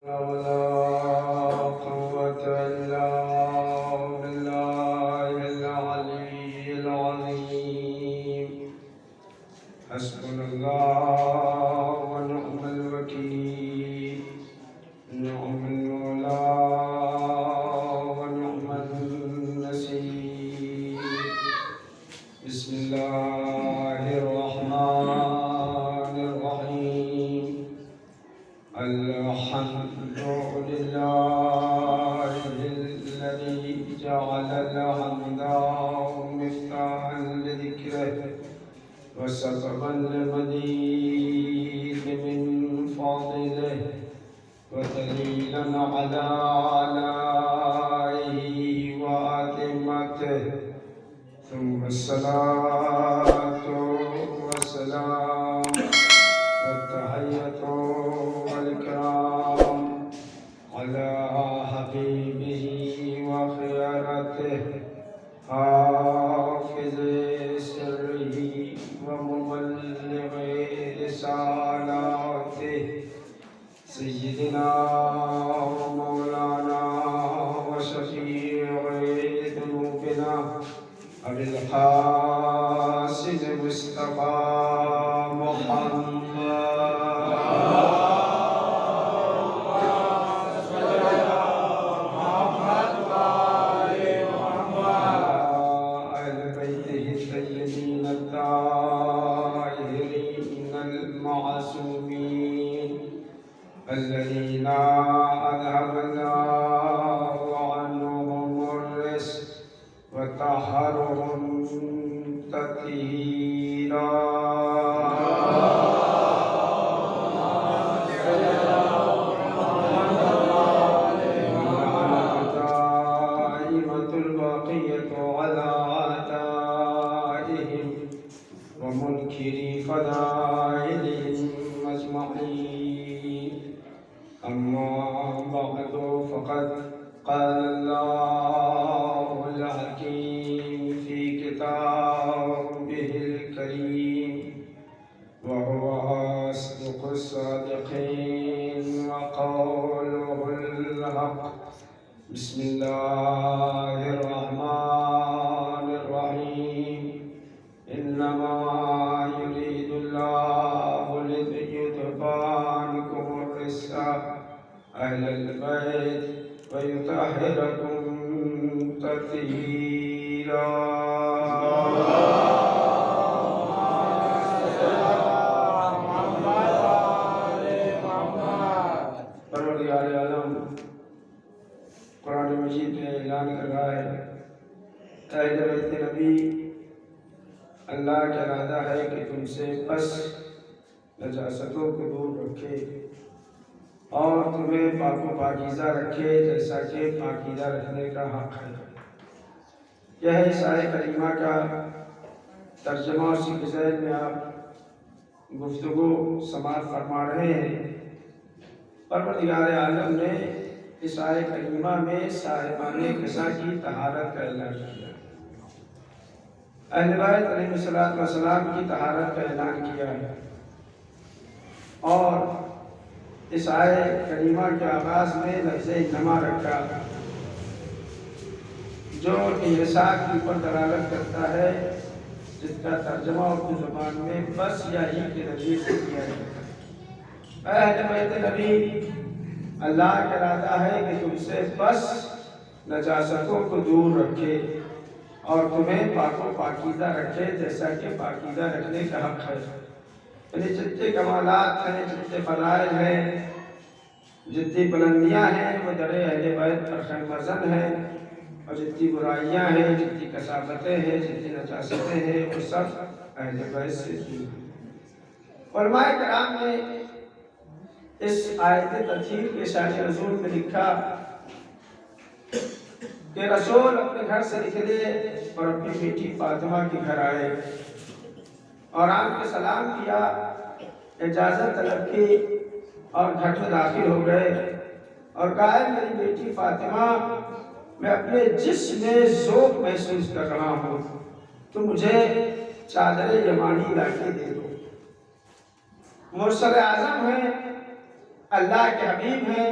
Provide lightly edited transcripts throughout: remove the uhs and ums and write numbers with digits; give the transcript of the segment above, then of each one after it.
ولا قوة إلا بالله العلي العظيم. حسبنا الله ونعم الوكيل، نعم المولى ونعم النصير. بسم الله الرحمن الرحيم. الحمد لله الذي جعل الحمد مفتاحا لذكره وسببا لمزيد من فضله ودليلا على آلائه وعظمته، ثم الصلاة والسلام والتحية والإكرام على حبيبه وخيرته حافظ سره ومبلغ رسالاته سيدنا ومولانا وشفيع ذنوبنا أبي القاسم مصطفى محمد الذين أذهب الله عنهم الرجس وطهرهم تطهيرا. دائمة البقية على أعدائهم ومنكري فضائلهم أجمعين. أما بعد، فقد قال الله الحكيم في كتابه الكريم وهو أصدق الصادقين وقوله الحق. بسم الله الرحمن الرحيم. إنما يريد الله ليذهب عنكم الرجس أهل البيت ويطهركم تطهيرا. پروردگار عالم قرآن مجید میں اعلان کر رہا ہے، اہل بیت نبی، اللہ کا ارادہ ہے کہ تم سے بس نجاستوں کو دور رکھے اور تمہیں پاک و پاکیزہ رکھے جیسا کہ پاکیزہ رکھنے کا حق ہے۔ یہ ہے اس آیت کریمہ کا ترجمہ، اور اسی کے ذیل میں آپ گفتگو سماعت فرما رہے ہیں۔ پروردگار عالم نے اس آیت کریمہ میں صاحبان قصہ کی طہارت کا اعلان کیا، اہل بیت علیہ السلام کی طہارت کا اعلان کیا ہے، اور اس آیت کریمہ کے آغاز میں لفظ انما رکھا جو انحصار کے اوپر دلالت کرتا ہے، جس کا ترجمہ اردو زبان میں بس یا ہی کے ذریعے سے کیا جاتا ہے۔ اہل بیت نبی، اللہ کا ارادہ ہے کہ تم سے بس نجاستوں کو دور رکھے اور تمہیں پاک و پاکیزہ رکھے جیسا کہ پاکیزہ رکھنے کا حق ہے۔ یعنی جتنے کمالات ہیں، جتنے فضائل ہیں، جتنی بلندیاں ہیں، وہ در اہل بیت پر خیمہ زن ہیں، اور جتنی برائیاں ہیں، جتنی کثافتیں ہیں، جتنی نجاستیں ہیں، وہ سب اہل بیت سے دور ہیں۔ علماء کرام نے اس آیت تطہیر کے شان نزول میں لکھا کہ رسول اپنے گھر سے نکلے اور اپنی بیٹی فاطمہ کے گھر آئے اور آپ نے سلام کیا، اجازت طلب کی اور گھر میں داخل ہو گئے اور کہا، میری بیٹی فاطمہ، میں اپنے جسم میں ذوق محسوس کر رہا ہوں، تو مجھے چادر یمانی لا کے دے دو۔ مرسل اعظم ہیں، اللہ کے حبیب ہیں،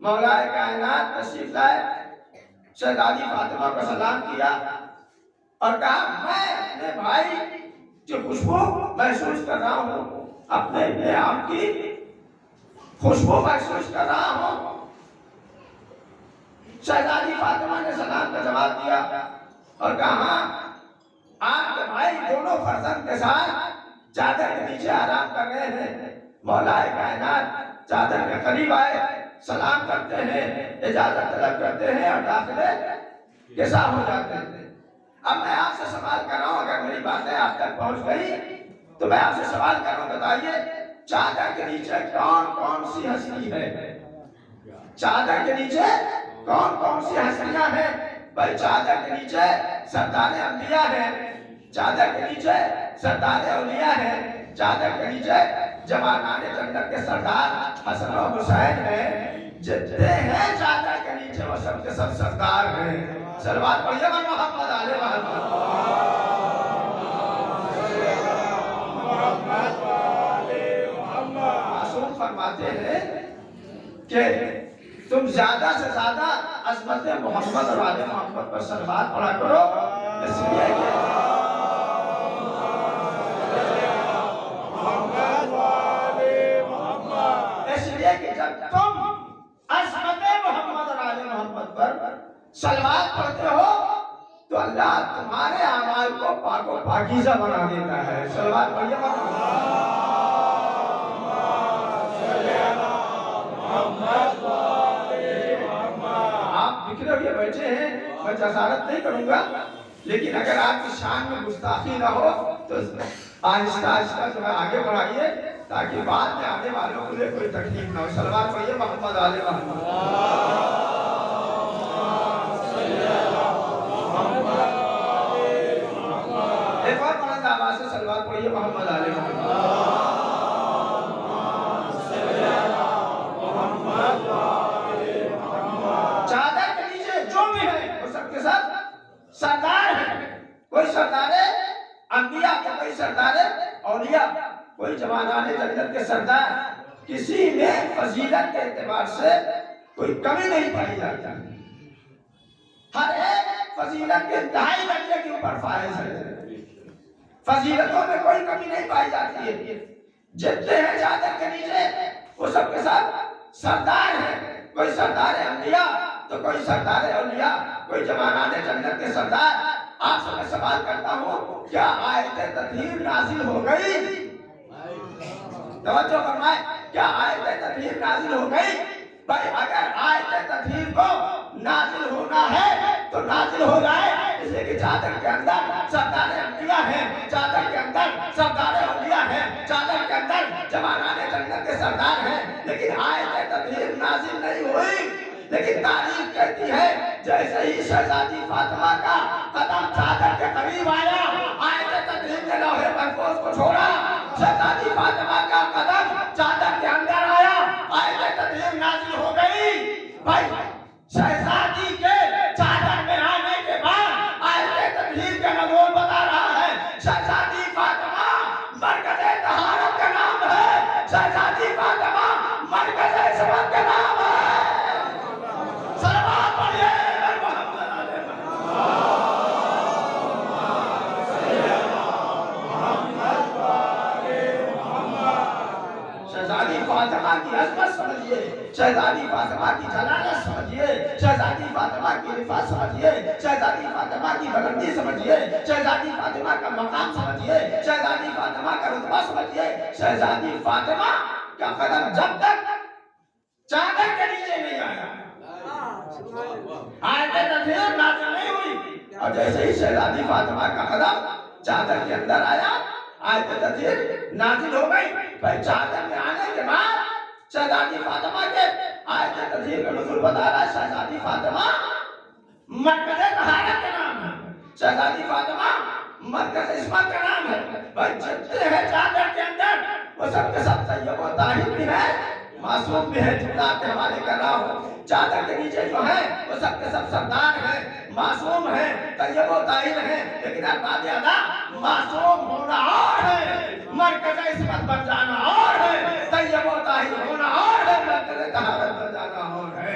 مولا کائنات تشریف لائے، شہزادی فاطمہ کو سلام کیا اور کہا میں اپنے بھائی کی خوشبو محسوس کر رہا ہوں، اپنے آپ کی خوشبو محسوس کر رہا ہوں۔ شہزادی فاطمہ نے سلام کا جواب دیا اور کہا آپ کے بھائی دونوں فرزند کے ساتھ چادر کے نیچے آرام کر رہے ہیں۔ مولا کائنات چادر کے قریب آئے، سلام کرتے ہیں، اجازت طلب کرتے ہیں اور داخلے کے ساتھ ہو جاتے ہیں۔ اب میں آپ سے سوال کر رہا ہوں، اگر میری باتیں آپ تک پہنچ گئی تو میں آپ سے سوال کر رہا ہوں، بتائیے چادر کے نیچے کون کون سی ہستی ہے؟ چادر کے نیچے کون کون سی ہستیاں ہیں؟ بھائی چادر کے نیچے سردار انبیاء ہیں، چادر کے نیچے سردار اولیاء ہیں، چادر کے نیچے جوانان جنت کے سردار حسن و حسین ہیں، جتنے ہیں چادر کے نیچے وہ سب کے سب سردار ہیں۔ صلوات پڑھیے محمد علیہ محمد۔ معصوم فرماتے ہیں کہ تم زیادہ سے زیادہ عظمت محمد اور آل محمد پر صلوات پڑھا کرو، اس لیے کہ جب تم عظمت محمد اور آل محمد پر صلوات پڑھتے ہو تو اللہ تمہارے اعمال کو پاک و پاکیزہ بنا دیتا ہے۔ صلوات پڑھیے آپ بکھرے ہوئے بیٹھے ہیں، میں جسارت نہیں کروں گا، لیکن اگر آپ کی شان میں گستاخی نہ ہو تو آہستہ آہستہ جو ہے آگے بڑھائیے تاکہ بعد میں آنے والوں کے لیے کوئی تکلیف نہ ہو۔ صلوات پڑھیے محمد آل محمد۔ ایک اور بلند آواز سے صلوات پڑھیے محمد آل محمد۔ چادر کے نیچے جو بھی ہے وہ سب کے ساتھ سردار ہے، کوئی سردار انبیاء، کوئی سردار اولیاء، کوئی جوانان جنت کے سردار، کسی میں فضیلت کے اعتبار سے کوئی کمی نہیں پائی جاتی، ہر ایک فضیلت کے انتہائی درجے کے اوپر فائز ہے، فضیلتوں میں کوئی کمی نہیں پائی جاتی ہے۔ جتنے ہیں چادر کے نیچے وہ سب کے ساتھ سردار ہیں، کوئی سردار انبیاء تو کوئی سردار اولیاء، کوئی جوانان جنت کے سردار۔ آپ سے میں سوال کرتا ہوں، کیا آیت تطہیر نازل ہو گئی؟ توجہ فرمائے، کیا آیت تطہیر نازل ہو گئی؟ بھائی اگر آیت تطہیر کو نازل ہونا ہے تو نازل ہو جائے، اس لیے کہ چادر کے اندر سردار انبیاء ہیں، چادر کے اندر سردار اولیاء ہیں، چادر کے اندر جوانان جنت کے سردار ہیں، لیکن آیت تطہیر نازل نہیں ہوئی۔ لیکن تاریخ کہتی ہے جیسے ہی شہزادی فاطمہ کا قدم چادر کے قریب آیا، آیت تطہیر نے لوح محفوظ کو چھوڑا، شہزادی فاطمہ کا قدم چادر کے اندر آیا، آیت تطہیر نازل ہو گئی۔ بھائی شہزادی کے چادر میں آنے کے بعد آیت تطہیر کا نزول بتا رہا ہے، شہزادی فاطمہ مرکز طہارت کا نام ہے، شہزادی فاطمہ مرکز عصمت کا نام ہے۔ صلوات پڑھیے محمد علیہ محمد۔ شہزادی فاطمہ کی عظمت سمجھیے، شہزادی فاطمہ کی جلالت سمجھیے، شہزادی فاطمہ کی رفعت سمجھیے، شہزادی فاطمہ کی بلندی سمجھیے، شہزادی فاطمہ کا مقام سمجھیے، شہزادی فاطمہ کا رتبہ سمجھیے۔ شہزادی فاطمہ کا قدم جب تک چادر کے نیچے نہیں آیا، آیت تطہیر نازل نہیں ہوئی، اور جیسے ہی شہزادی فاطمہ کا قدم چادر کے اندر آیا، آیت تطہیر نازل ہو گئی۔ بھائی چادر میں آنے کے بعد شہزادی فاطمہ کے آیت تطہیر کا نزول بتا رہا ہے، شہزادی فاطمہ مرکز طہارت کا نام ہے، شہزادی فاطمہ مرکز عصمت کا نام ہے۔ بھائی جتنے ہیں چادر کے اندر وہ سب کے سب طیب و طاہر بھی ہے، معصوم بھی ہے۔ جملہ کے حوالے کر رہا ہوں، چادر کے نیچے جو ہے وہ سب کے سب سردار ہیں، معصوم ہیں، طیب و طاہر ہیں، لیکن ارباب ادا معصوم ہونا اور ہے، مرکز عصمت بن جانا اور ہے، طیب و طاہر ہونا اور ہے، مرکز طہارت بن جانا اور ہے۔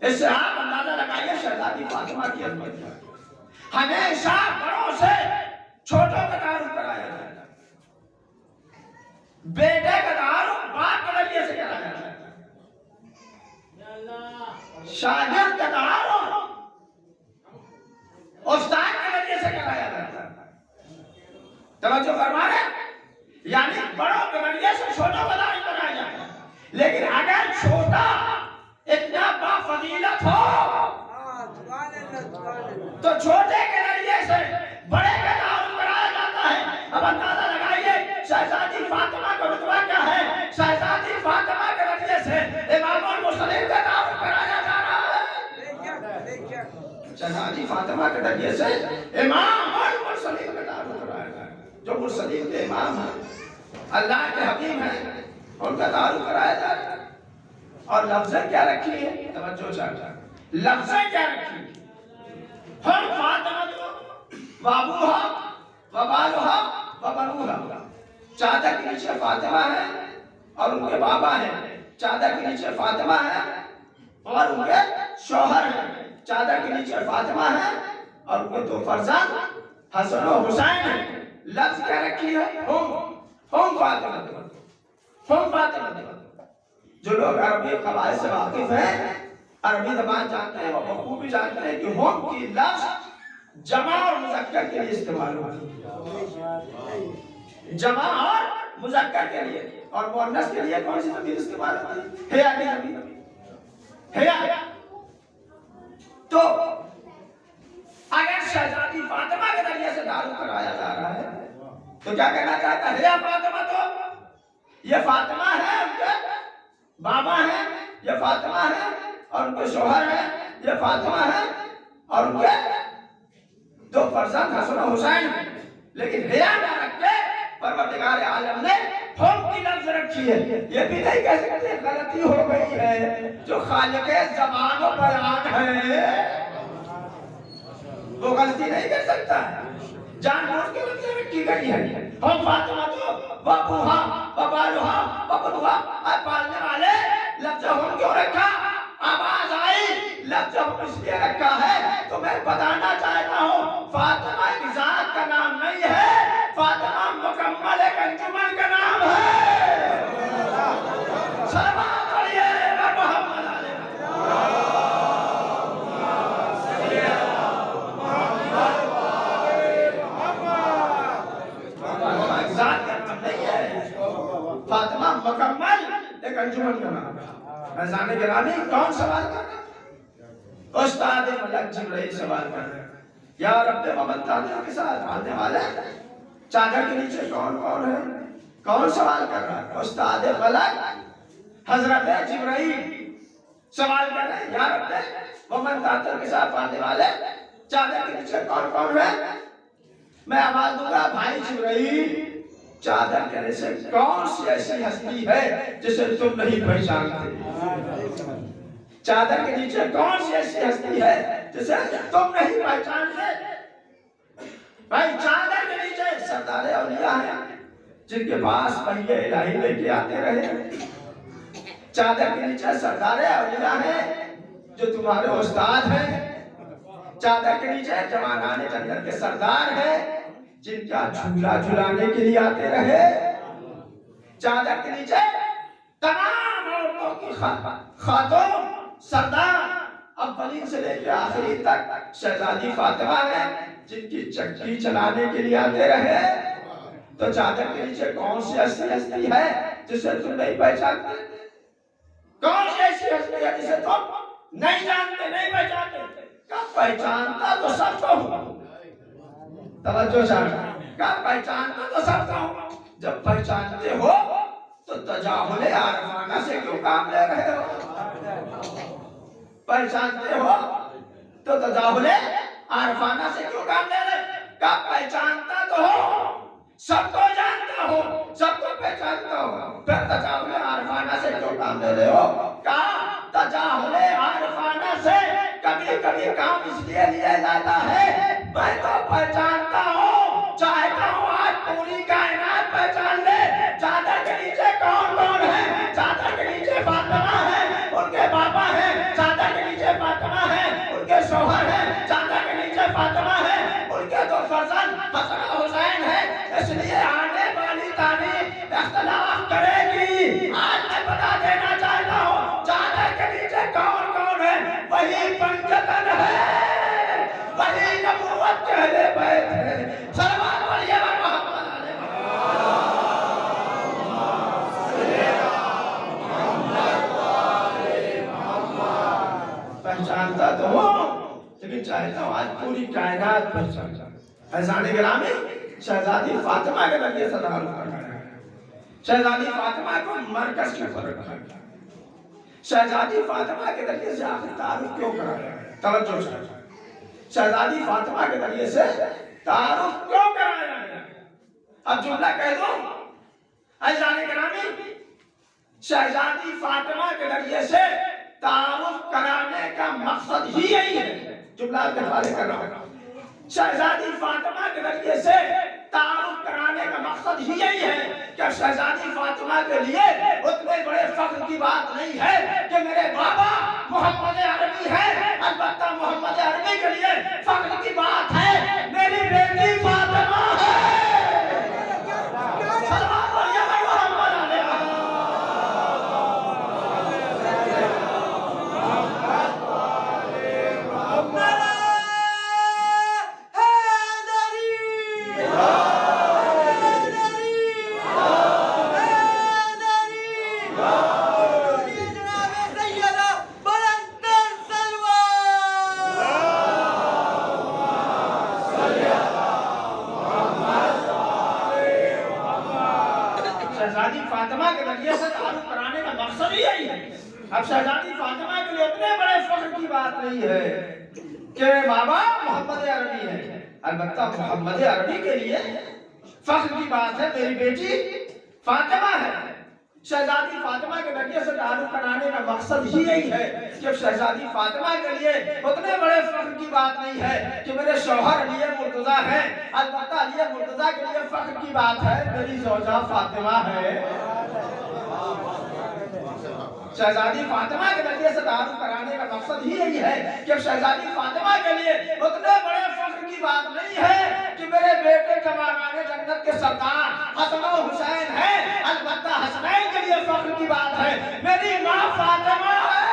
اس سے آپ اندازہ لگائیے شہزادی فاطمہ کی عظمت کا. ہمیشہ بڑوں سے چھوٹوں کا تعارف کرایا جاتا ہے. بیٹے کا تعارف باپ کے ذریعے سے کرایا جاتا ہے. شاگرد کا تعارف استاد کے ذریعے سے کرایا جاتا ہے. توجہ فرما رہے ہیں؟ یعنی بڑوں کے ذریعے سے چھوٹوں کا تعارف کرایا جاتا ہے. لیکن اگر چھوٹا اتنا بافضیلت ہو تو چھوٹے کے ذریعے سے بڑے کا تعارف کرایا جاتا ہے. اب اندازہ لگائیے شہزادی فاطمہ کا رتبہ کیا ہے. شہزادی فاطمہ کے ذریعے سے امام المرسلین کا تعارف کرایا جا رہا ہے. شہزادی فاطمہ کے ذریعے سے امام المرسلین کا تعارف کرایا جا رہا ہے. جو مرسلین کے امام ہیں، اللہ کے حبیب ہیں، ان کا تعارف کرایا جا رہا ہے. اور لفظیں کیا رکھی ہے؟ توجہ چاہتا ہے. لفظیں کیا رکھی ہے؟ ہم فاطمہ وابوہا وبالوہا وبنوہا. چادر کے نیچے فاطمہ ہے اور ان کے بابا ہیں. چادر کے نیچے فاطمہ ہے اور ان کے شوہر ہیں. چادر کے نیچے فاطمہ ہے اور ان کے دو فرزند حسن و حسین ہیں. لفظ کیا رکھی ہے؟ ہم فاطمہ. ہم فاطمہ. جو لوگ عربی قواعد سے واقف ہیں، عربی زبان جانتے ہیں، وہ بخوبی جانتے ہیں کہ ہم کی لفظ جمع اور مذکر کے لیے استعمال ہوتی ہے. جمع اور مذکر کے لیے. اور مؤنث کے لیے کون سی ضمیر استعمال ہوتی ہے؟ ہیا کی ضمیر. ہیا. تو اگر شہزادی فاطمہ کے ذریعے سے تعارف کرایا جا رہا ہے تو کیا کہنا چاہتا ہے؟ ہیا فاطمہ. تو یہ فاطمہ ہے، ان کے بابا ہیں، یہ فاطمہ ہے اور ان کے شوہر ہیں، یہ فاطمہ ہے اور ان کے دو فرزند حسن و حسین ہیں. لیکن ہیا نہ رکھ کے پروردگار عالم نے ہم کی لفظ رکھی ہے. یہ بھی نہیں کہہ سکتے غلطی ہو گئی ہے. جو خالق زبان و بیان ہے وہ غلطی نہیں کر سکتا ہے. جان بوجھ کے لفظ رکھی گئی ہے. ہم فاطمہ تو وابوہا وبالوہا وبنوہا. اور پالنے والے لفظ ہم کیوں رکھا؟ آواز آئی لفظ ہم اس لیے رکھا ہے تو میں بتانا چاہتا ہوں فاطمہ ایک ذات کا نام نہیں ہے. فاطمہ مکمل ایک انجمن کا نام ہے. صلوات پڑھیے محمد علیہ. فاطمہ مکمل ایک انجمن کا نام ہے. میزان گرامی کون سوال کر رہا ہے؟ استاد ملک جبرائیل سوال کر رہے ہیں. یا رب محمد تعالیٰ کے ساتھ آنے والے چادر کے نیچے کون کون ہے؟ کون سوال کر رہا ہے؟ استاد ملک حضرت جبرائیل سوال کر رہے ہیں. یا رب محمد تعالیٰ کے ساتھ آنے والے چادر کے نیچے کون کون ہے؟ میں آواز دوں گا بھائی جبرائیل چادر کے نیچے کون سی ایسی ہستی ہے جسے تم نہیں پہچانتے؟ چادر کے نیچے کون سی ایسی ہستی ہے جسے تم نہیں پہچانتے؟ بھائی چادر کے نیچے سردار اولیاء ہیں جن کے پاس وحی الہی لے کے آتے رہے. چادر کے نیچے سردار اولیاء ہیں جو تمہارے استاد ہیں. چادر کے نیچے جوانان جنت کے سردار ہیں جن کا جھولا جھلانے کے لیے آتے رہے. چادر کے نیچے تمام عورتوں کی خاتون سردار اولین سے لے کے آخری تک شہزادی فاطمہ ہے جن کی چکی چلانے کے لیے آتے رہے. تو چادر کے نیچے کون سی ہستی ہے جسے تم نہیں پہچانتے؟ کون سی ایسی ہستی ہے جسے تم نہیں جانتے نہیں پہچانتے؟ کب پہچانتا تو سب کو ہوں. توجہ چاہتا کب پہچانتا تو سب کو ہوں. جب پہچانتے ہو تو تجاہل عارفانہ سے کیوں کام لے رہے ہو؟ پہچانتے ہو تو تجاہل عارفانہ سے کیوں کام لے رہے ہو؟ کب پہچانتا تو ہو سب کو جانتا ہو سب کو پہچانتا ہو پھر تجاہل عارفانہ سے کیوں کام لے رہے ہو؟ کہا تجاہل عارفانہ سے کبھی کبھی کام اس لیے لیا جاتا ہے میں تو پہچانتا ہوں چاہتا ہوں آج پوری کائنات پہچان لے چادر کے نیچے کون کون ہے. چادر کے نیچے فاطمہ ہے ان کے بابا ہیں. چادر کے نیچے وہی پنجتن ہے، وہی نبوت کے اہل بیت ہے۔ صلوات پڑھیے محمد علیہ پہچانتا تو ہوں، لیکن چاہتا ہوں آج پوری کائنات پہچان جائے۔ اذان گرامی شہزادی فاطمہ کے ذریعے سے تعارف کرایا ہے۔ شہزادی فاطمہ کو مرکز کے اوپر رکھا گیا۔ شہزادی فاطمہ کے ذریعے سے آخر تعارف کیوں کرایا ہے؟ توجہ چاہیے۔ شہزادی فاطمہ کے ذریعے سے تعارف کیوں کرایا ہے؟ اب جملہ کہہ دو، اذان گرامی شہزادی فاطمہ کے ذریعے سے تعارف کرانے کا مقصد ہی یہی ہے۔ جملہ کے حوالے کر رہا ہوں، شہزادی فاطمہ کے ذریعے سے تعارف کرانے کا مقصد ہی یہی ہے کہ شہزادی فاطمہ کے لیے اتنے بڑے فخر کی بات نہیں ہے کہ میرے بابا محمد عربی ہے، البتہ محمد عربی کے لیے فخر کی بات ہے میری بیٹی فاطمہ ہے۔ صلوات پڑھیے محمد علیہ شہزادی فاطمہ کے ذریعے سے تعارف کرانے کا مقصد ہی یہی ہے۔ اب شہزادی فاطمہ کے لیے اتنے بڑے فخر کی بات نہیں ہے کہ بابا محمد عربی ہے، البتہ محمد عربی کے لیے فخر کی بات ہے میری بیٹی فاطمہ ہے۔ شہزادی فاطمہ کے ذریعے سے تعارف کرانے کا مقصد ہی یہی ہے کہ شہزادی فاطمہ کے لیے اتنے بڑے فخر کی بات نہیں ہے کہ میرے شوہر علی مرتضیٰ ہیں، البتہ علی مرتضیٰ کے لیے فخر کی بات ہے میری زوجہ فاطمہ ہے۔ شہزادی فاطمہ کے ذریعے سے تعارف کرانے کا مقصد ہی یہی ہے کہ شہزادی فاطمہ کے لیے اتنے بڑے فخر کی بات نہیں ہے کہ میرے بیٹے جوانان جنت کے سردار حسن و حسین ہیں، البتہ حسنین کے لیے فخر کی بات ہے میری ماں فاطمہ ہے۔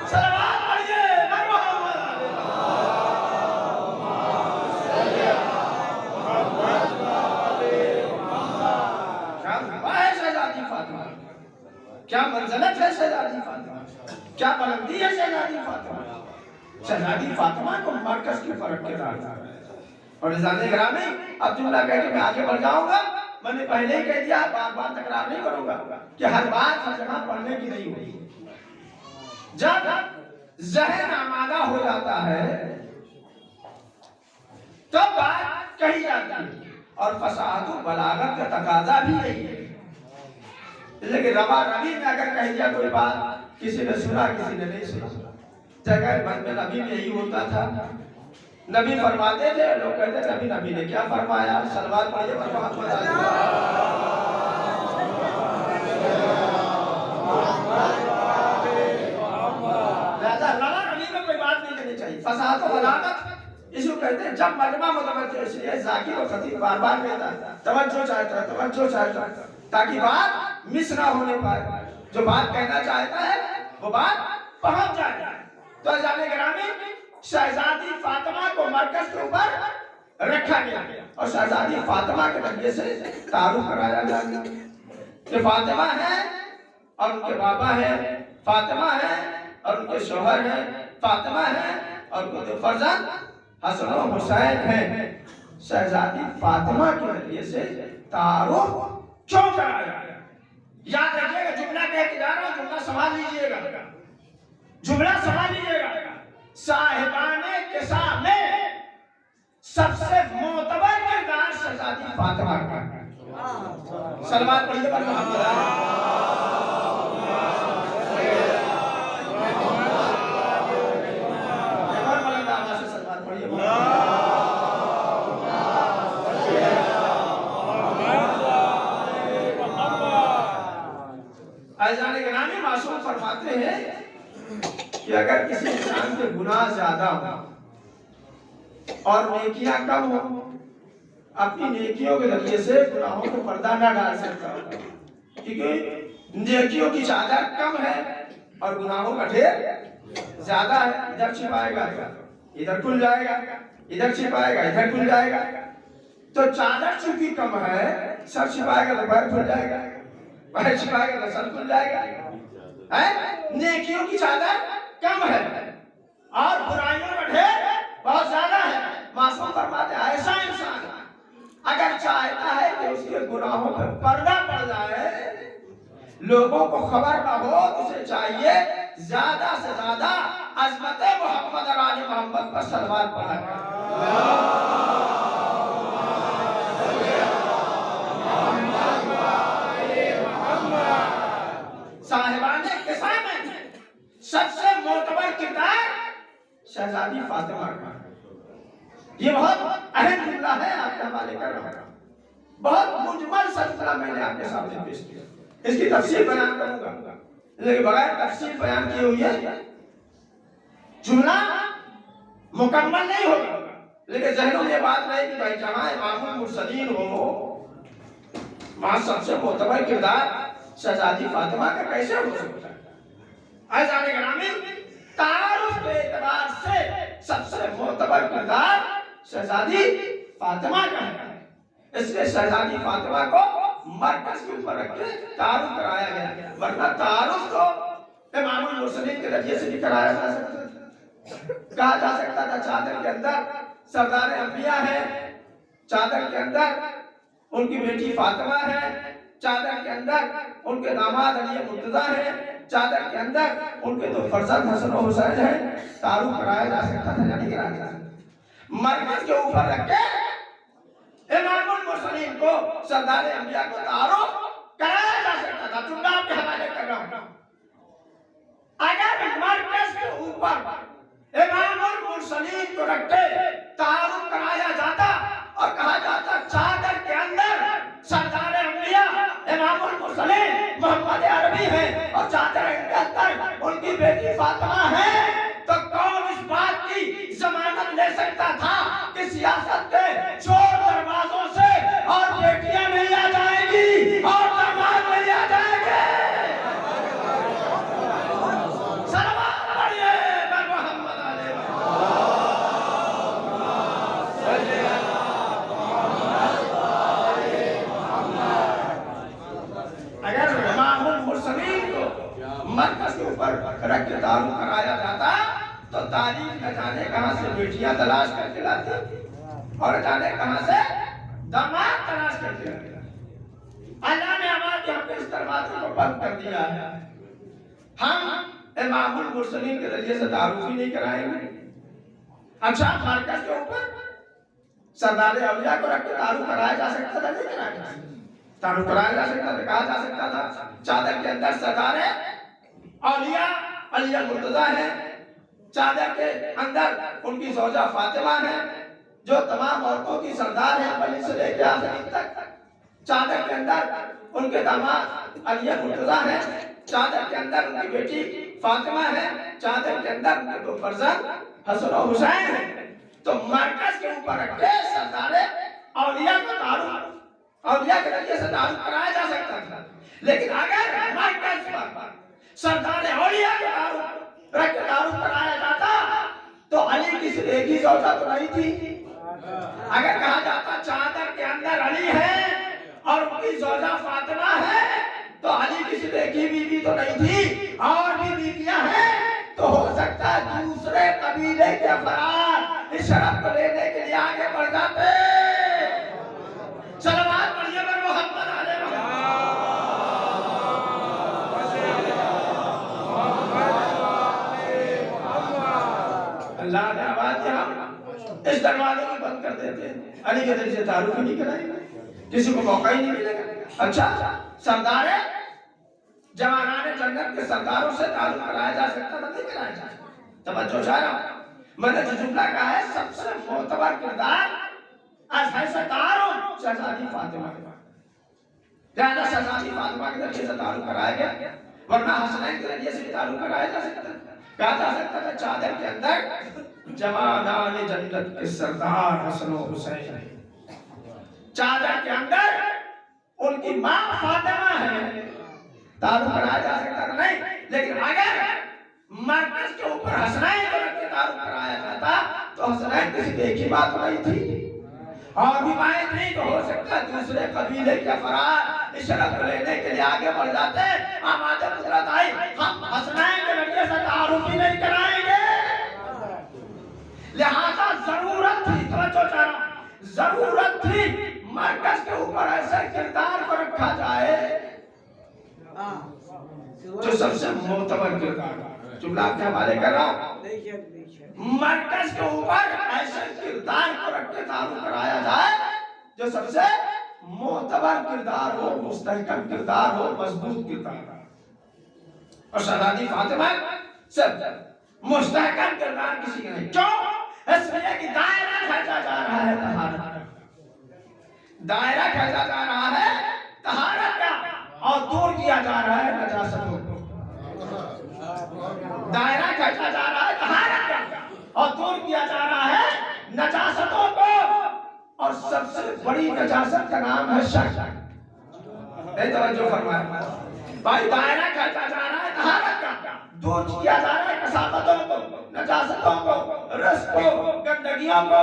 صلوات پڑھیے محمد علیہ شہزادی فاطمہ، کیا منزلت ہے شہزادی فاطمہ، کیا بلندی ہے شہزادی فاطمہ۔ شہزادی فاطمہ کو مرکز کی فرق کے دار تھا۔ اور اذان گرامی اب جملہ کہہ کے میں آگے بڑھ جاؤں گا، میں نے پہلے ہی کہہ دیا بار بار تکرار نہیں کروں گا کہ ہر بات ہر جگہ پڑھنے کی نہیں ہوئی۔ جب ذہن آمادہ ہو جاتا ہے تب بات کہی جاتی ہے، اور فصاحت و بلاغت کا تقاضا بھی یہی ہے۔ لیکن روا روی میں اگر کہہ دیا کوئی بات کسی نے سنا کسی نے نہیں سنا، جگہ بند میں نبی میں یہی ہوتا تھا، نبی فرماتے تھے لوگ کہتے تھے نبی نے کیا فرمایا۔ صلوات پڑھیے محمد علیہ لہذا روا روی میں کوئی بات نہیں کرنی چاہیے۔ فصاحت و بلاغت اس کو کہتے ہیں جب مجمع متوجہ، اس لیے ذاکر و خطیب بار بار کہتا ہے توجہ چاہتا ہے توجہ چاہتا ہے تاکہ بات مس نہ ہونے پائے، جو بات کہنا چاہتا ہے وہ بات پہنچ جائے۔ تو اذان گرامی شہزادی فاطمہ کو مرکز کے اوپر رکھا گیا اور شہزادی فاطمہ کے ذریعے سے تعارف کرایا گیا کہ فاطمہ ہے اور ان کے بابا ہے، فاطمہ ہے اور ان کے شوہر ہیں، فاطمہ ہے اور ان کے فرزند حسن و حسین ہیں۔ شہزادی فاطمہ کے ذریعے سے تعارف کیوں کرایا گیا؟ یاد رکھیے گا، جملہ کہہ کے جا رہا ہوں، جملہ سمجھ لیجیے گا، جملہ سمجھ لیجیے گا۔ صاحبان قصہ میں سب سے معتبر کردار شہزادی فاطمہ کا۔ صلوات پڑھیے پر محمد اذان گرامی معصوم فرماتے ہیں کہ اگر کسی انسان کے گناہ زیادہ ہوں اور نیکیاں کم ہوں، اپنی نیکیوں کے ذریعے سے گناہوں کو پردہ نہ ڈال سکتا، کیونکہ نیکیوں کی چادر کم ہے اور گناہوں کا ڈھیر زیادہ ہے. ادھر چھپائے گا ادھر کھل جائے گا, ادھر چھپائے گا ادھر کھل جائے گا. تو چادر چونکہ کم ہے, سر چھپائے گا تو پیر کھل جائے گا, پیر چھپائے گا تو سر کھل جائے گا. نیکیوں کی چادر کم ہے اور برائیوں کا ڈھیر بہت زیادہ ہے. معصوم فرماتے ہیں ایسا انسان اگر چاہتا ہے کہ اس کے گناہوں پہ پردہ پڑ جائے, لوگوں کو خبر نہ ہو, اسے چاہیے زیادہ سے زیادہ عظمت محمد اور آل محمد پر صلوات پڑھا کرے. صاحبان قصہ میں سب سے معتبر کردار شہزادی فاطمہ کا. یہ بہت اہم جملہ ہے, آپ کے حوالے کر رہا ہوں. بہت مجمل سلسلہ میں نے آپ کے سامنے پیش کیا. اس کی تفصیل بیان کروں گا, لیکن بغیر تفصیل بیان کیے ہوئے جملہ مکمل نہیں ہوگا. لیکن ذہنوں میں بات رہے کہ بھائی جہاں امام المرسلین ہو, وہاں سب سے معتبر کردار شہزادی فاطمہ کا کیسے ہو سکتا ہے؟ عزیزان گرامی, تعارف کے اعتبار سے سب سے معتبر کردار شہزادی فاطمہ کا ہے. اس لیے شہزادی فاطمہ کو مرکز کے اوپر رکھ کے تعارف کرایا گیا, ورنہ تعارف تو امام المرسلین کے ذریعے سے بھی کرایا جا سکتا تھا. کہا جا سکتا تھا چادر کے اندر سردار انبیاء ہے, چادر کے اندر ان کی بیٹی فاطمہ ہے, چادر کے اندر ان کے داماد علی مرتضیٰ ہے, چادر کے اندر ان کے دو فرزند حسن و حسین ہیں. تعارف کرایا جا سکتا تھا یا نہیں کرایا جا سکتا. مرکز کے اوپر رکھ کے امام المرسلین کو, سردار انبیاء کو تعارف کرایا جا سکتا تھا. جملہ آپ کے حوالے کر رہا ہوں. اگر مرکز کے اوپر امام المرسلین کو رکھ کے تعارف کرایا جاتا اور کہا جاتا چادر کے اندر سردار انبیاء امام المرسلین محمد عربی ہیں اور چادر کے اندر ان کی بیٹی فاطمہ ہے, تو کون اس بات کی ضمانت لے سکتا تھا کہ سیاست کے چور دروازوں سے اور بیٹیاں نہیں آ جائیں گی اور داماد نہیں آ جائیں گے؟ صلوات پڑھیے بر محمد علیہ اگر امام المرسلین کو مرکز کے اوپر رکھ کے تعارف کرایا جاتا تو تاریخ نہ جانے کہاں سے بیٹیاں تلاش کر کے لاتی اور جانے کہاں سے داماد تلاش کر کے لاتی. اللہ نے ہمارے یہاں پہ اس دروازے کو بند کر دیا ہے. ہم امام المرسلین کے ذریعے سے تعارف ہی نہیں کرائیں گے. اچھا, مرکز کے اوپر سردار اولیاء کو رکھ کے تعارف کرایا جا سکتا تھا, نہیں کرایا جا سکتا. تعارف کرایا جا سکتا تھا, کہا جا سکتا تھا چادر کے اندر سردار اولیاء علی مرتضیٰ ہے, چادر کے اندر ان کی زوجہ فاطمہ ہے جو تمام عورتوں کی سردار ہے پہلے سے لے کے آخر تک. چادر کے اندر ان کے داماد علی مرتضیٰ ہے, چادر کے اندر ان کی بیٹی فاطمہ ہے, چادر کے اندر ان کے دو فرزند حسن و حسین ہیں. تو مرکز کے اوپر رکھ کے سردار اولیاء کو تعارف اولیاء کے ذریعے سے تعارف کرایا جا سکتا تھا. لیکن اگر مرکز پر سردار اولیاء کے تعارف رکھ کے تعارف کرایا جاتا تو علی کی صرف ایک ہی زوجہ تو نہیں تھی. اگر کہا جاتا چادر کے اندر علی ہے اور ان کی زوجہ فاطمہ ہے تو علی کی صرف ایک ہی بیوی تو نہیں تھی, اور بھی بیویاں ہیں. تو ہو سکتا ہے دوسرے قبیلے کے افراد اس شرف کو لینے کے لیے آگے بڑھ جاتے. صلوات پڑھیے بر محمد علیہ اللہ نے آواز دیا, اس دروازے کو بند کر دیتے ہیں. علی کے ذریعے سے تعارف ہی نہیں کرائیں گے, کسی کو موقع ہی نہیں ملے گا. اچھا, سردار جوانان جنت کے سرداروں سے تعارف کرایا جا سکتا تھا, نہیں کرایا جا سکتا. توجہ چاہ رہا ہوں, میں نے جو جملہ کہا ہے سب سے معتبر کردار از حیث تعارف شہزادی فاطمہ کے بعد. لہذا شہزادی فاطمہ کے ذریعے سے تعارف کرایا گیا, ورنہ حسنین کے ذریعے سے تعارف کرایا جا سکتا تھا. کہا جا سکتا تھا چادر کے اندر جوانان جنت کے سردار حسن و حسین ہیں. چادر کے اندر ان کی ماں فاطمہ ہے, تعارف کرایا جا سکتا تھا نہیں، لیکن اگر مرکز کے اوپر حسنین کو رکھ کے تعارف کرایا جاتا تو حسنین کسی ایک ہی بات نہیں تھی اور بھی بات نہیں، تو ہو سکتا دوسرے قبیلے کے افراد اس شرف لینے کے لیے آگے بڑھ جاتے. آمادہ قدرت آئی، ہم حسنین کے لڑکے سے تعارف ہی نہیں کرائیں گے. لہذا ضرورت تھی، توجہ چاہنا، ضرورت تھی مرکز کے اوپر ایسے کردار کو رکھا جائے جو سب سے معتبر کردار. جملہ آپ کے حوالے کر رہا ہوں، مرکز کے اوپر ایسے کردار کو رکھ کے تعارف کرایا جائے جو سب سے معتبر کردار ہو، مستحکم کردار ہو، مضبوط کردار ہو. اور شہزادی فاطمہ سب مستحکم کردار کسی کا نہیں. کیوں؟ اس لیے کہ دائرہ کھینچا جا رہا ہے طہارت کا، دائرہ کھینچا جا رہا ہے طہارت کا، اور دور کیا جا رہا ہے نجاستوں کو. دائرہ کھینچا جا رہا ہے طہارت کا اور دور کیا جا رہا ہے نجاستوں کو. اور سب سے بڑی نجاست کا نام ہے شک. توجہ فرمائے بھائی، دائرہ کھینچا جا رہا ہے طہارت کا، دور کیا جا رہا ہے کثافتوں کو، نجاستوں کو، رس کو، گندگیوں کو،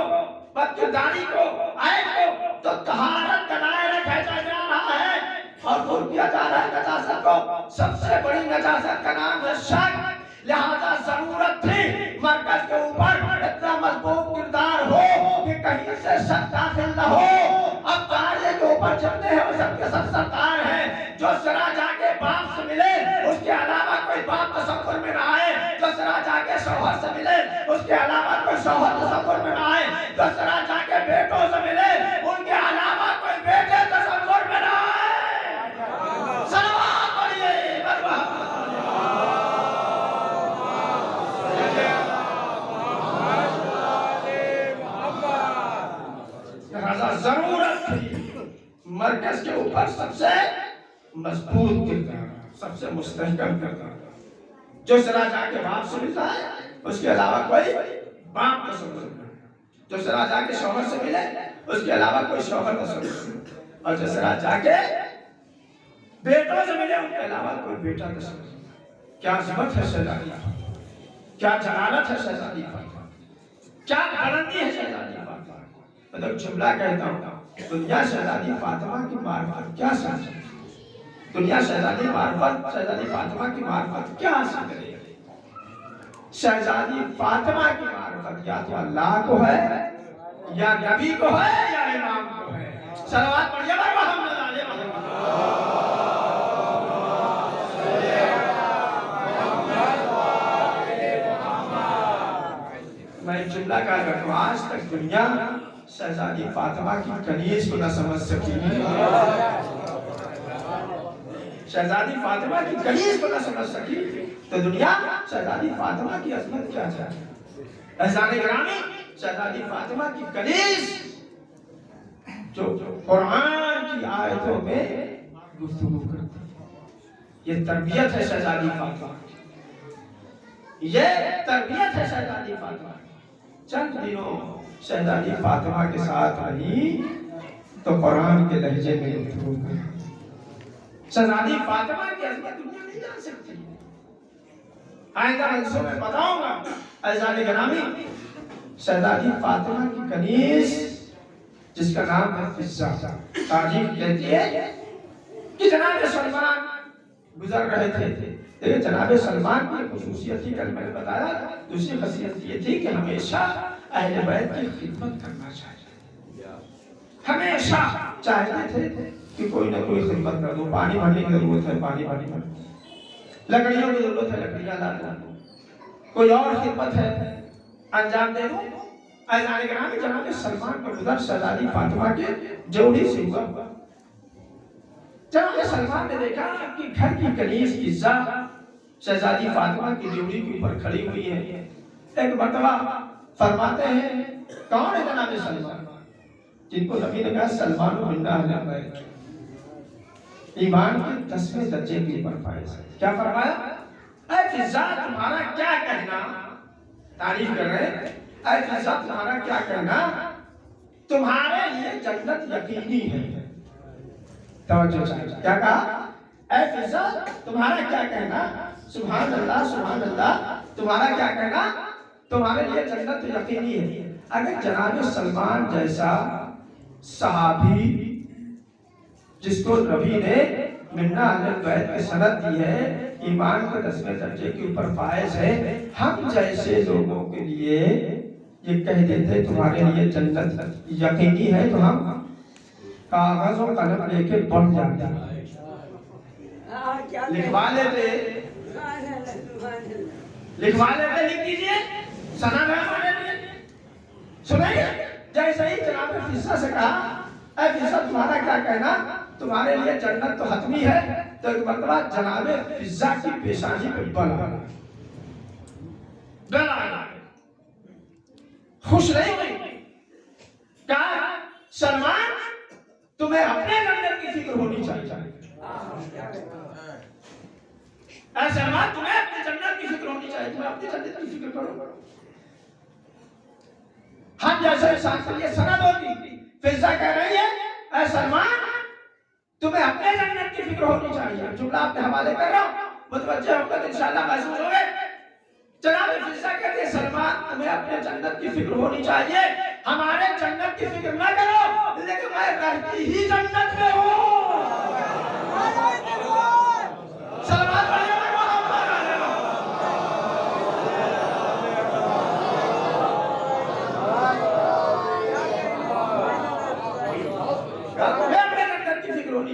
بدکرداری کو، عیب کو. تو طہارت کا دائرہ کھینچا جا رہا ہے اور دور کیا جا رہا ہے نجاست کو. سب سے بڑی نجاست کا نام ہے شک. لہذا ضرورت تھی مرکز کے اوپر اتنا مضبوط کردار ہو کہ کہیں سے شک داخل نہ ہو. اب تارے کے اوپر چلتے ہیں وہ سب کے سب سرکار ہیں. جو ذرا جا کے باپ سے ملے اس کے علاوہ کوئی باپ تصور میں نہ آئے، جو ذرا جا کے شوہر سے ملے اس کے علاوہ کوئی شوہر تصور میں نہ آئے، جو ذرا جا کے بیٹوں سے ملے ان کے علاوہ کوئی بیٹے تصور میں نہ آئے. صلوات پڑھیے مرحبا. ضرورت تھی مرکز کے اوپر سب سے مضبوط کردار، سب سے مستحکم کردار. جو ذرا جا کے باپ سے ملتا ہے اس کے علاوہ کوئی باپ تصور نہیں، جو ذرا جا کے شوہر سے ملے اس کے علاوہ کوئی شوہر تصور نہیں، اور جو ذرا جا کے بیٹوں سے ملے ان کے علاوہ کوئی بیٹا تصور نہیں. کیا عظمت ہے شہزادی فاطمہ، کیا جلالت ہے شہزادی فاطمہ، کیا بلندی ہے شہزادی فاطمہ. میں جملہ کہتا ہوں، دنیا شہزادی فاطمہ کی معرفت کیا سمجھے، دنیا شہزادی فاطمہ کی معرفت کیا حاصل کرے. شہزادی فاطمہ کی معرفت یا تو اللہ کو ہے یا نبی کو ہے یا امام کو ہے. صلوات پڑھیے محمد علیہ میں جملہ کا کرتا ہوں. آج تک دنیا شہزادی فاطمہ کی کنیز کو نہ سمجھ سکی، شہزادی فاطمہ کی کنیز کو نہ سمجھ سکی، تو دنیا شہزادی فاطمہ کی عظمت کیا چاہے. احسان گرامی، شہزادی فاطمہ کی کنیز جو قرآن کی آیتوں میں گفتگو کرتی ہے، یہ تربیت ہے شہزادی فاطمہ کی، یہ تربیت ہے شہزادی فاطمہ کی. چند دنوں شہزادی فاطمہ کے ساتھ رہی تو قرآن کے لہجے میں گفتگو کرتی. شہزادی فاطمہ کی عظمت دنیا نہیں جان سکتی. آئندہ حدیثوں میں بتاؤں گا. اعزازِ گرامی، شہزادی فاطمہ کی کنیز جس کا نام ہے فضہ، تعریف کہتی ہے کہ جناب سلمان گزر رہے تھے. دیکھیں جناب سلمان کی خصوصیت تھی، کل میں نے بتایا. دوسری خصوصیت یہ تھی کہ ہمیشہ اہل بیت کی خدمت کرنا چاہتے، ہمیشہ چاہتے تھے کہ کوئی نہ کوئی خدمت کر دو. پانی بھرنے کی ضرورت ہے پانی بھر، لکڑیوں کی ضرورت ہے لکڑیاں لا دو، کوئی اور خدمت ہے انجام دے دو. اعزازِ گرامی، جناب سلمان کا گزر شہزادی فاطمہ کے جوڑی سے ہوا. جناب سلمان نے دیکھا کہ گھر کی کنیز فضہ شہزادی فاطمہ کی جوڑی کے اوپر کھڑی ہوئی ہے. ایک مرتبہ فرماتے ہیں کون ہے جناب سلمان، جن کو نبی نے کہا سلمان بن اہل بیت، ایمان کے 10ویں درجے کے اوپر فائز ہے. کیا فرمایا؟ اے فضہ تمہارا کیا کہنا، تعریف کر رہے ہیں، اے فضہ تمہارا کیا کہنا، تمہارے لیے جنت یقینی ہے. توجہ چاہیے. کیا کہا؟ اے فضا تمہارا کیا کہنا؟ سبحان اللہ سبحان اللہ، تمہارا کیا کہنا؟ تمہارے لیے جنت یقینی ہے۔ اگر جناب سلمان جیسا صحابی جس کو نبی نے منا اہل بیت کی سند دی ہے، ایمان کے 10ویں درجے کے اوپر فائز ہے، ہم جیسے لوگوں کے لیے یہ کہہ دیتے تمہارے لیے جنت یقینی ہے تو ہم کاغذ و قلم لے کے بڑھ جاتے، لکھوا لیتے لکھ دیجئے سند ہے ہمارے لیے۔ سنائیے جیسے ہی جناب فضا سے کہا اے فضا تمہارا کیا کہنا؟ تمہارے لیے جنت تو حتمی ہے، تو ایک مرتبہ جناب فضا کی پیشانی پہ بل آیا، خوش نہیں ہوئی، کہا سلمان تمہیں اپنے جنت کی فکر ہونی چاہیے، اے سلمان تمہیں اپنے جنت کی فکر ہونی چاہیے، تمہیں اپنی جنت کی فکر کرو۔ ہم جیسے انسان کے لیے سند ہوتی، فضا کہہ رہی ہے اے سلمان تمہیں اپنے جنت کی فکر ہونی چاہیے۔ جملہ آپ کے حوالے کر رہا ہوں، متوجہ ہو کر انشاءاللہ محسوس ہوگے۔ جناب فضا کہتے ہیں سلمان تمہیں اپنے جنت کی فکر ہونی چاہیے، ہمارے جنت کی فکر نہ کرو، لیکن میں رہتی ہی جنت میں ہوں۔ سلمان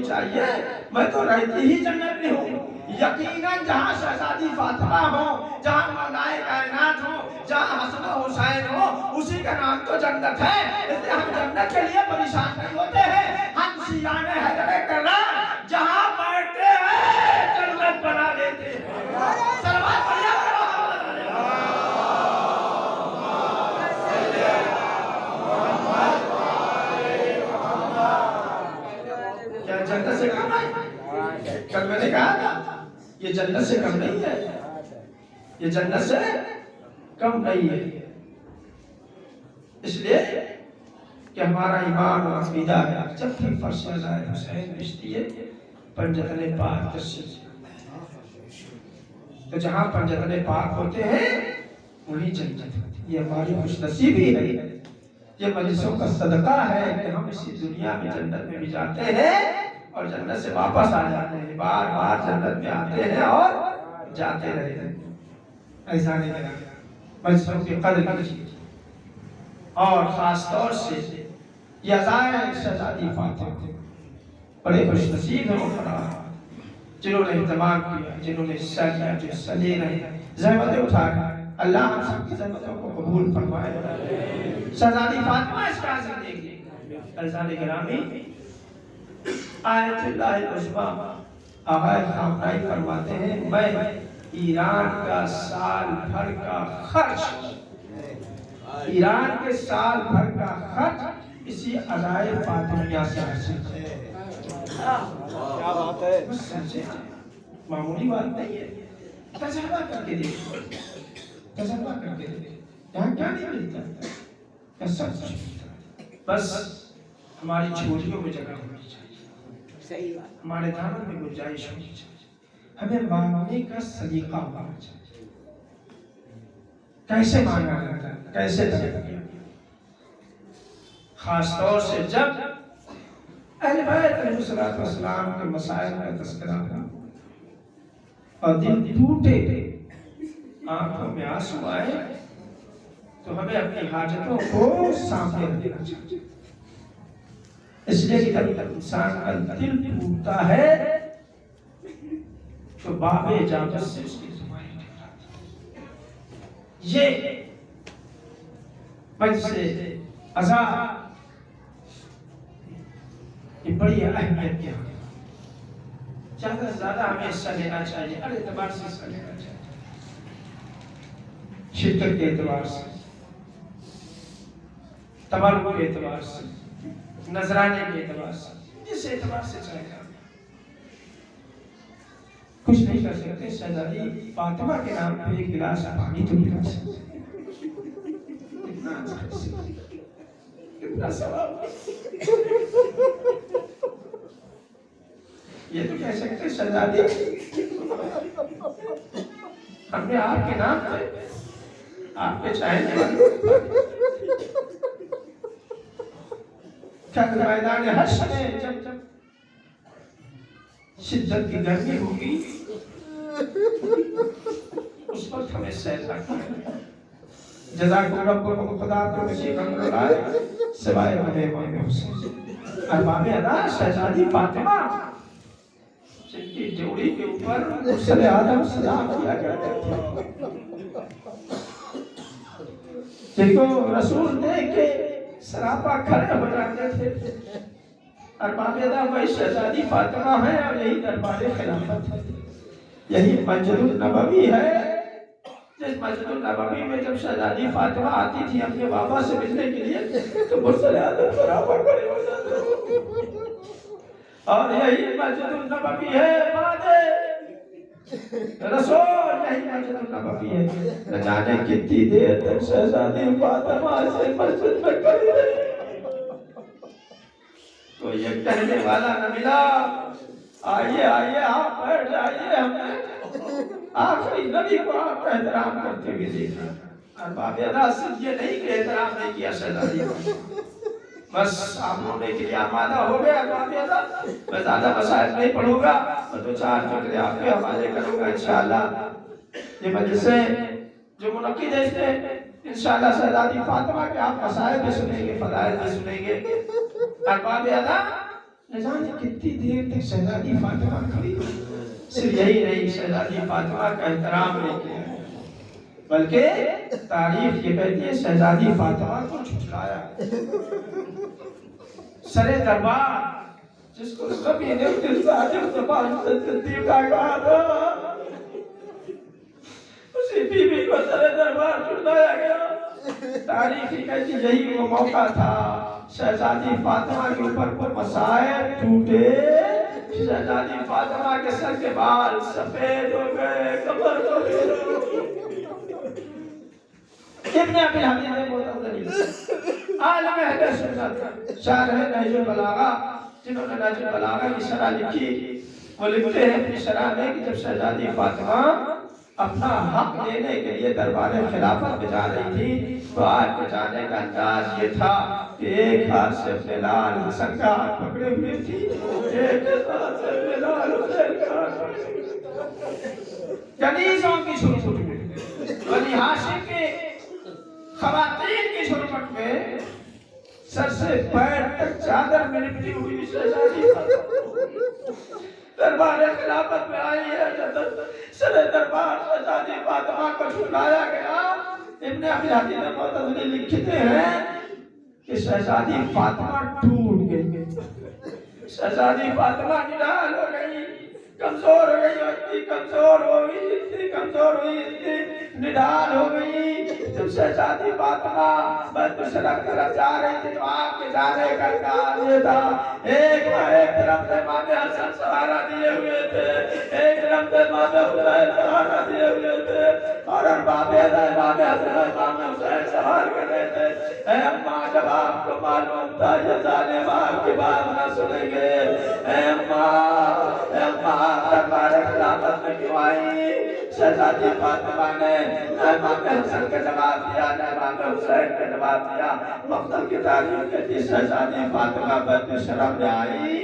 چاہیے، میں تو رہتی ہی جنت میں ہوں۔ یقیناً جہاں شہزادی فاطمہ ہو، جہاں مولائے کائنات ہو، جہاں حسن و حسین ہو، اسی کا نام تو جنت ہے، اس لیے ہم جنت کے لیے پریشان نہیں ہوتے ہیں۔ ہم شیعان حیدر کرام جہاں بیٹھتے ہیں جنت بنا لیتے ہیں۔ سلوات پڑھیے جنت سے کم ہے؟ کل میں نے کہا تھا یہ جنت سے کم نہیں ہے، یہ جنت سے کم نہیں ہے، اس لیے کہ ہمارا ایمان و عقیدہ ہے جب بھی فرش ازائے حسین بشتی ہے پنجتن پاک تشریف، تو جہاں پنجتن پاک ہوتے ہیں وہی جنت ہوتی ہے۔ یہ ہماری خوش نصیبی ہے، یہ مجلسوں کا صدقہ ہے کہ ہم اسی دنیا میں جنت میں بھی جاتے ہیں اور جنت سے واپس آ جاتے ہیں، بار بار جنت میں آتے ہیں اور جاتے رہتے ہیں۔ ایسا نہیں کرنا، مجلسوں کی قدر کیجیے، اور خاص طور سے یہ عزائے شہزادی فاطمہ بڑے خوش نصیب ہیں وہ جنہوں نے اہتمام کیا، جنہوں نے حصہ لیا، جو حصہ لے رہے ہیں، زحمتیں اٹھا رہے ہیں، اللہ ہم سب کی زحمتوں کو قبول فرمائے۔ شہزادی فاطمہ اس کا زندگی عزیزان گرامی آیت اللہ العظمیٰ آغا خامنائی فرماتے ہیں میں ایران کا سال بھر کا خرچ، ایران کے سال بھر کا خرچ اسی عزائے فاطمیہ سے حاصل ہے۔ کیا بات ہے، معمولی بات نہیں ہے، تجربہ کر کے دیکھو، تجربہ کر کے دیکھو، یہاں کیا نہیں ملتا، یہ سب کچھ ملتا ہے، بس ہماری جھولیوں میں جگہ ہونی چاہیے، ہمارے دامن میں گنجائش ہونی چاہیے، ہمیں مانگنے کا سلیقہ ہونا چاہیے، کیسے مانگا جاتا ہے، کیسے طلب کیا، خاص طور سے جب اہل بیت علیہ السلام کے مسائل کا تذکرہ ہوا اور دل ٹوٹے، آنکھوں میں آنسو آئے، تو ہمیں اپنی حاجتوں کو سامنے رکھنا چاہیے۔ اس لیے کہ جب انسان کا دل ٹوٹتا ہے تو باب اجابت سے اس کی زبان ٹکراتی ہے۔ یہ مجلس عزا یہ بڑی اہمیت کیا ہے، زیادہ سے زیادہ ہمیں حصہ لینا چاہیے، ہر اعتبار سے حصہ لینا چاہیے، شرکت کے اعتبار سے، تبرک کے اعتبار سے، نذرانے کے اعتبار سے، جس اعتبار سے چاہے گا۔ کچھ نہیں کر سکتے، شہزادی فاطمہ کے نام پہ ایک گلاس پانی تو نہیں کر سکتے، کتنا ثواب، یہ تو کہہ کہہ سکتے شہزادی ہم نے آپ کے نام پہ آپ کے چاہنے والے کل میدان حشر میں جب شدت کی گرمی ہوگی اس وقت ہمیں سہنا جزاکم ربکم خدا تو کسی کم لائے سوائے ہمیں مومن حسین ارباب ادا شہزادی فاطمہ جن کی جوڑی کے اوپر مرسل آدم سلام کیا کرتے تھے جن کو رسول دیکھ کے سراپا کھڑے ہو جاتے تھے ارباب ادا وہی شہزادی فاطمہ ہے اور یہی دربار خلافت ہے یہی مسجد النبوی ہے جس مسجد النبوی میں جب شہزادی فاطمہ آتی تھی اپنے بابا سے ملنے کے لیے تو مرسل آدم سراپا کھڑے ہو جاتے اور یہی مسجد النبوی ہے بعد رسول یہی مسجد النبوی ہے نہ جانے کتنی دیر تک شہزادی فاطمہ سے مسجد میں کھڑی رہی تو یہ کہنے والا نہ ملا آئیے آئیے آپ بیٹھ جائیے ہم نے آخری نبی کو آپ کا احترام کرتے ہوئے دیکھا ارباب ادا صرف یہ نہیں کہ احترام نہیں کیا شہزادی بس آپ ہونے کے لیے آمادہ ہو گیا ارباب ادا میں زیادہ مسائل نہیں پڑھوں گا میں دو چار فکرے آپ کے حوالے کروں گا انشاءاللہ یہ مجلسیں جو منعقد ہے اس میں انشاءاللہ شہزادی فاطمہ کے آپ مسائل بھی سنیں گے فضائل بھی سنیں گے ارباب ادا نہ جانے کتنی دیر تک شہزادی فاطمہ کھڑی صرف یہی نہیں شہزادی فاطمہ کا احترام نہیں کیا بلکہ تاریخ یہ کہتی ہے شہزادی فاطمہ کو جھٹلایا سر دربار جس کو کبھی نے دل صاحب زبان سے صدیق کا کہا تھا اسی بی بی کو سر دربار جھٹلایا گیا تاریخ یہ کہتی یہی وہ موقع تھا شہزادی فاطمہ کے اوپر کو مسائل ٹوٹے شہزادی فاطمہ کے سر کے بال سفید ہو گئے کمر ہو گئے ابن ابی حبیب معتزلی عالم اہل سنت شارح نہج البلاغہ جنہوں نے نہج البلاغہ کی شرح لکھی وہ لکھتے ہیں اپنی شرح میں کہ جب شہزادی فاطمہ اپنا حق لینے کے لیے دربار خلافت میں جا رہی تھی تو آج کے جانے کا انداز یہ تھا کہ ایک ہاتھ سے اپنے لال حسن کا ہاتھ پکڑے ہوئے تھی ایک ہاتھ سے اپنے لال حسین کا ہاتھ پکڑے کنیزوں کی چھوٹ میں بنی ہاشم کے خواتین کی چھوٹ میں سر سے پیر تک چادر میں لپٹی ہوئی شہزادی دربار خلافت میں آئی ہے جب سر دربار شہزادی فاطمہ کو جھٹلایا گیا ابن ابی حبیب معتزلی لکھتے ہیں کہ شہزادی فاطمہ ٹوٹ گئی شہزادی فاطمہ نڈال ہو گئی کمزور ہو گئی اتنی کمزور ہو گئی اتنی کمزور ہوئی اتنی نڈال ہو گئی جب شہزادی فاطمہ بیت الشرف طرف جا رہی تھی تو آپ کے جانے کا انداز یہ تھا ایک طرف سے امام حسن سہارا دیے ہوئے تھے ایک طرف سے امام حسین سہارا دیے ہوئے تھے اور ارباب ادا امام حسن امام حسین سوال کر رہے تھے اے اماں جب آپ کو معلوم تھا یہ ظالم آپ کی بات نہ سنیں گے اے اماں دربار خلافت میں کیوں آئی شہزادی فاطمہ نے امام حسن کا جواب دیا نہ امام حسین کا جواب دیا مقتل کی تاریخ کہتی شہزادی فاطمہ بیت الشرف میں آئی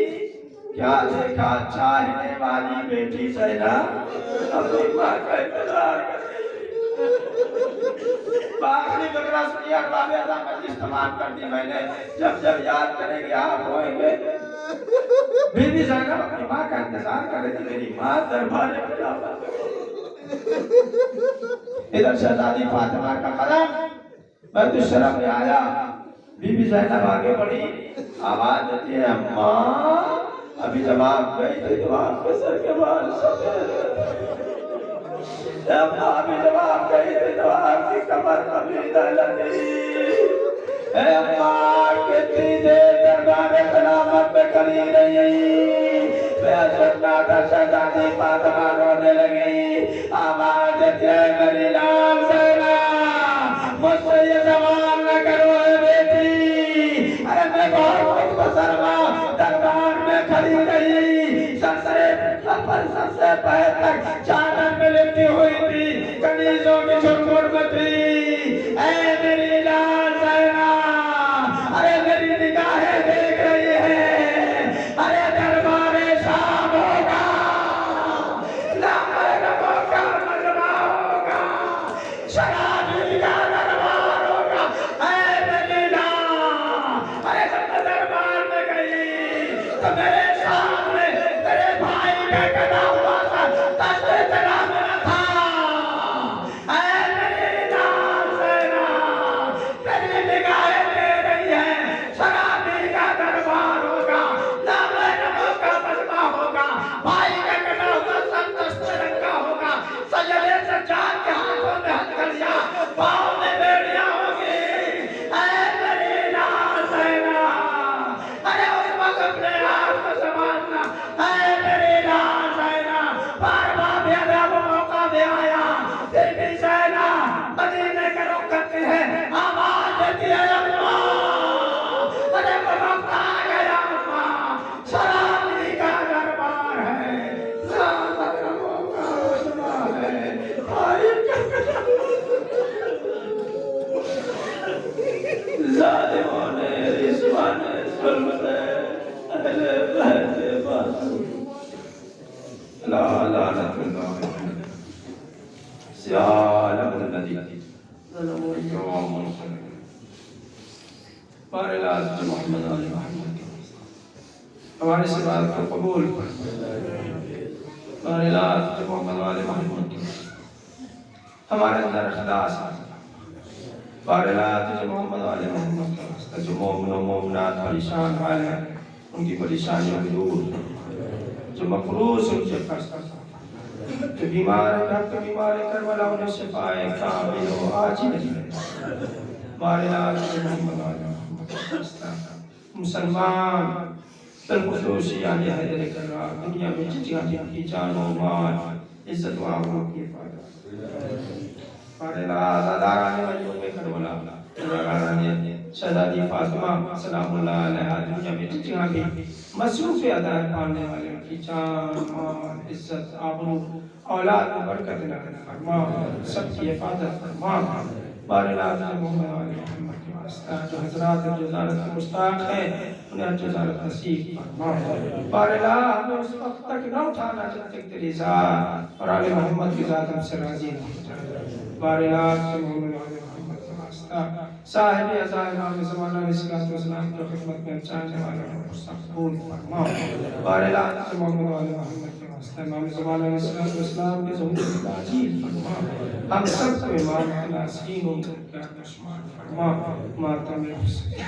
کیا دیکھا چاہنے والی بیٹی زینب اپنی ماں کا انتظار کر باقی بکرہ سنی ارباب ادا مجلس تمام کر دی میں نے جب یاد کریں گے آپ ہوئیں گے بی بی زینب اپنی ماں کا انتظار کر رہی تھی میری ماں دربار خلافت ادھر شہزادی فاطمہ کا قدم بیت الشرف میں آیا بی بی زینب آگے بڑھی آواز دیتی ہے اماں ابھی جب آپ گئی تھی تو آپ کے سر کے بال سفید اماں ابھی جب آپ گئی تھی تو آپ کی کمر کبھی دلتی اے اماں کتنی دیر دربار خلافت میں کھڑی رہی میں سناتا شہزادی فاطمہ رونے لگی آواز دیتی ہے میری لال زینب مجھ سے یہ سوال نہ کرو اے بیٹی ارے میں بہت کچھ بسرما دربار میں کھڑی رہی سر سے تک چادر میں لپٹی ہوئی تھی، کنیزوں کی جھرمٹ میں تھی۔ اے میری لال زینب، ارے میری نگاہیں دیکھ رہی ہے، ارے دربار شام ہوگا، لمبے لبوں کا مجمع ہوگا، شرابی کا دربار ہوگا۔ اے میری لال، ارے جب میں دربار میں گئی تو میرے سامنے تیرے بھائی کا کٹا ہوا تھا تخت تیرا میرا تھا۔ اے میری لال زینب، تیری نگاہیں دے رہی ہیں، شرابی کا دربار ہوگا، لمبے لبوں کا مجمع ہوگا، بھائی کا کٹا ہوا سر دست رنگ کا ہوگا، سجدے سجاد کے ہاتھوں میں ہتھکڑیاں، پاؤں میں بیڑیاں ہوگی۔ اے میری لال زینب، ارے اس وقت اپنے آپ کو سنبھالنا۔ اے میری لال زینب، بار بار بیادب موقع دے آیا، پھر بھی زینب مدینے کے رخ کرتی ہے، آواز دیتی ہے اماں، ارے وہ وقت آ گیا اماں، شرابی کا دربار ہے، ظالموں کا مجمع ہے، بھائی کا ظالموں نے، رسوا نے، ظلم نے، اہل بیت باطل، لا لعنت اللہ علیہ، سیالم الذی ظلموا اليوم الخلق۔ ہمارے لازم محمد علی محمد کے ہمارے اس بات کو قبول ہمارے لازم محمد علی محمد کے ہمارے اندر اخلاص ہمارے لازم محمد علی محمد کے جو مومن و مومنات پریشان حال ہیں ان کی پریشانیوں کو دور، جو مقروض ان سے قرض کرتا، جو بیمار ہے گھر کے بیمار ہے کربلا انہیں شفائے کامل و عاجل ہمارے لازم محمد علی محمد کے مسلمان بالخصوص علی حیدر کرار دنیا میں جتنی کی جان و مال عزت و آبرو کی حفاظت، ہمارے آزاداران مجموع میں کربلا شہزادی فاطمہ سلام اللہ علیہ دنیا میں جتنی بھی مصروف ادائے پانے والے ان کی جان مال عزت آبرو اولاد میں برکت نقل فرما، سب کی حفاظت فرما۔ ہمارے لازم محمد علی محمد کے واسطہ جو حضرات جزارت کے مستحق ہیں انہیں جزارت نصیب فرما۔ ہمارے لازم ہمیں اس وقت تک نہ اٹھانا جب تک تیری ذات اور آل محمد کی ذات ہم سے راضی نہ ہو جائے۔ ہمارے لازم محمد علی محمد کے واسطہ صاحب عزائم امام زمانہ علیہ الصلوۃ والسلام کی خدمت میں چاہنے والوں کو قبول فرما۔ ہمارے لازم محمد علی محمد کے واسطہ امام زمانہ علیہ الصلوۃ والسلام کے ظہور کی تعجیل فرما۔ ہم سب کو امام کے ناصحین و مددگار شمار فرما۔ ماتم حسین